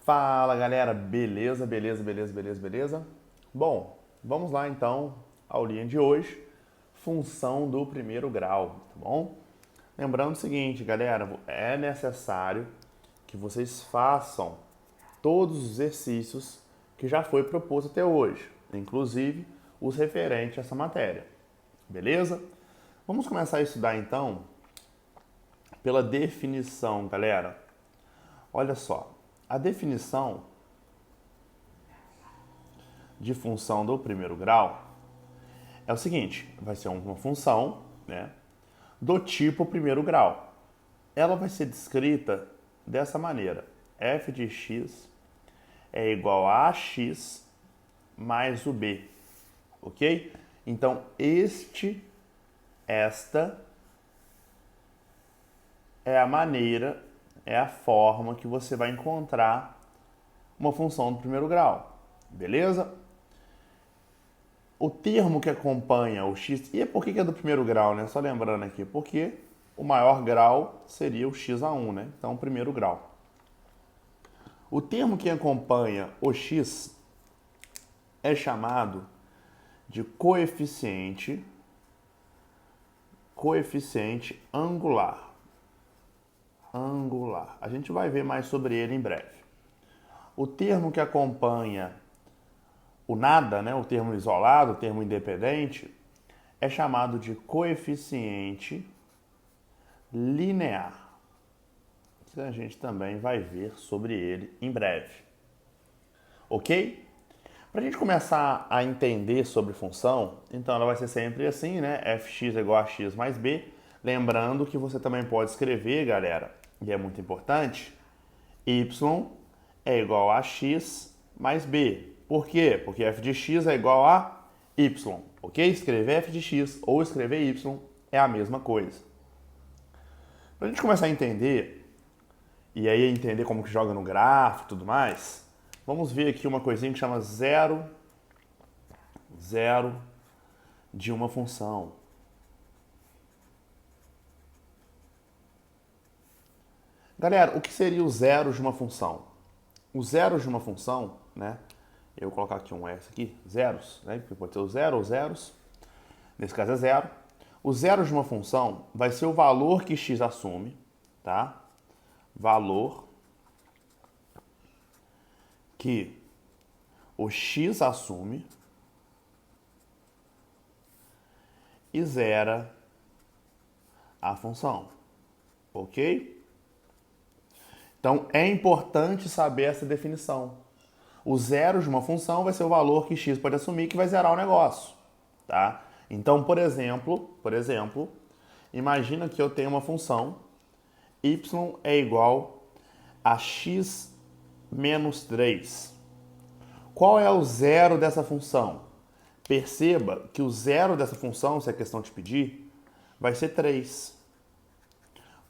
Fala galera, beleza, beleza, beleza, beleza, beleza? Bom, vamos lá então, aulinha de hoje, função do primeiro grau, tá bom? Lembrando o seguinte, galera, é necessário que vocês façam todos os exercícios que já foi proposto até hoje, inclusive os referentes a essa matéria, beleza? Vamos começar a estudar então pela definição, galera. Olha só, a definição de função do primeiro grau é o seguinte, vai ser uma função, né, do tipo primeiro grau. Ela vai ser descrita dessa maneira: f de x é igual a ax mais o b, ok? Então, esta é a maneira, é a forma que você vai encontrar uma função do primeiro grau, beleza? O termo que acompanha o x, e por que é do primeiro grau, né? Só lembrando aqui, porque o maior grau seria o x1, né? Então, primeiro grau. O termo que acompanha o x é chamado de coeficiente angular. A gente vai ver mais sobre ele em breve. O termo que acompanha o nada, né, o termo isolado, o termo independente, é chamado de coeficiente linear. Que a gente também vai ver sobre ele em breve. Ok? Para a gente começar a entender sobre função, então ela vai ser sempre assim, né? fx é igual a x mais b. Lembrando que você também pode escrever, galera, e é muito importante, y é igual a x mais b. Por quê? Porque f de x é igual a y, ok? Escrever f de x ou escrever y é a mesma coisa. Para a gente começar a entender, e aí entender como que joga no grafo e tudo mais, vamos ver aqui uma coisinha que chama zero de uma função. Galera, o que seria o zero de uma função? O zero de uma função, né? Eu vou colocar aqui um S aqui, zeros, né? Porque pode ter o zero ou zeros. Nesse caso é zero. O zero de uma função vai ser o valor que x assume, tá? Valor que o x assume e zera a função, ok? Então é importante saber essa definição. O zero de uma função vai ser o valor que x pode assumir que vai zerar o negócio, tá? Então, por exemplo, imagina que eu tenho uma função y é igual a x menos 3. Qual é o zero dessa função? Perceba que o zero dessa função, se a questão te pedir, vai ser 3.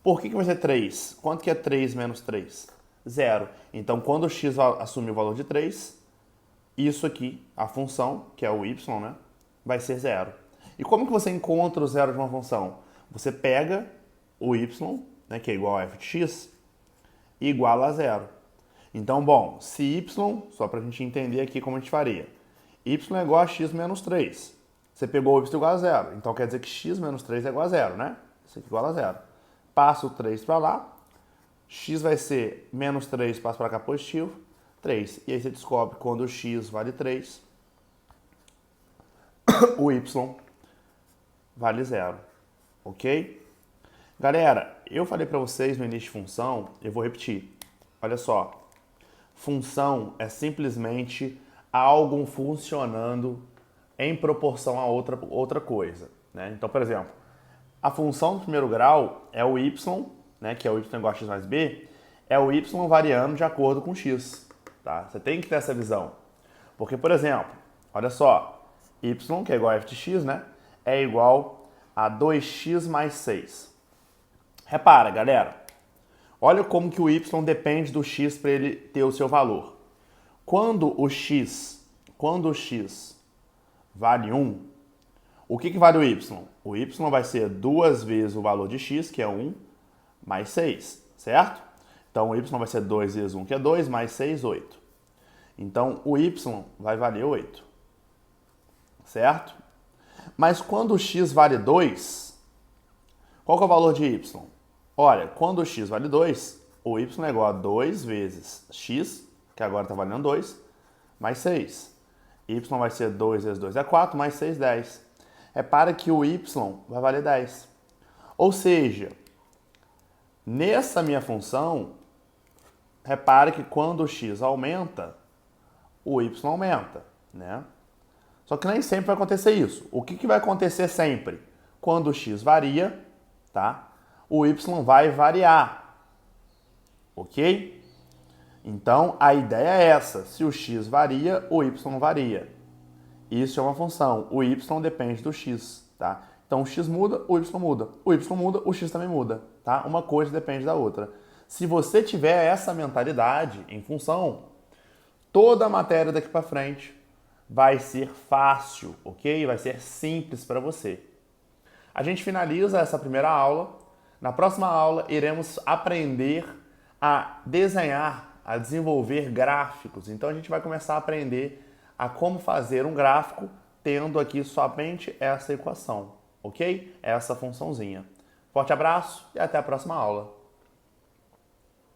Por que vai ser 3? Quanto que é 3 menos 3? Zero. Então, quando o x assumir o valor de 3, isso aqui, a função, que é o y, né, vai ser zero. E como que você encontra o zero de uma função? Você pega o y, né, que é igual a f de x, e iguala a zero. Então, bom, se y, só para a gente entender aqui como a gente faria, y é igual a x menos 3. Você pegou o y igual a zero, então quer dizer que x menos 3 é igual a zero, né? Isso aqui é igual a zero. Passa o 3 para lá, x vai ser menos 3, passa para cá positivo, 3. E aí você descobre que quando o x vale 3, o y vale zero, ok? Galera, eu falei para vocês no início de função, eu vou repetir. Olha só, função é simplesmente algo funcionando em proporção a outra coisa, né? Então, por exemplo, a função do primeiro grau é o y, né, que é o y igual a x mais b, é o y variando de acordo com x, tá? Você tem que ter essa visão. Porque, por exemplo, olha só, y, que é igual a f de x, né, é igual a 2x mais 6. Repara, galera, olha como que o y depende do x para ele ter o seu valor. Quando o x vale 1, o que vale o y? O y vai ser 2 vezes o valor de x, que é 1, mais 6, certo? Então, o y vai ser 2 vezes 1, que é 2, mais 6, 8. Então, o y vai valer 8. Certo? Mas quando o x vale 2, qual que é o valor de y? Olha, quando o x vale 2, o y é igual a 2 vezes x, que agora está valendo 2, mais 6. Y vai ser 2 vezes 2 é 4, mais 6, 10. Repara que o y vai valer 10. Ou seja, nessa minha função, repara que quando o x aumenta, o y aumenta, né? Só que nem sempre vai acontecer isso. O que vai acontecer sempre? Quando o x varia, tá? O y vai variar, ok? Então, a ideia é essa. Se o x varia, o y varia. Isso é uma função. O y depende do x, tá? Então, o x muda, o y muda. O y muda, o x também muda, tá? Uma coisa depende da outra. Se você tiver essa mentalidade em função, toda a matéria daqui para frente vai ser fácil, ok? Vai ser simples para você. A gente finaliza essa primeira aula. Na próxima aula, iremos aprender a desenhar, a desenvolver gráficos. Então, a gente vai começar a aprender a como fazer um gráfico tendo aqui somente essa equação, ok? Essa funçãozinha. Forte abraço e até a próxima aula.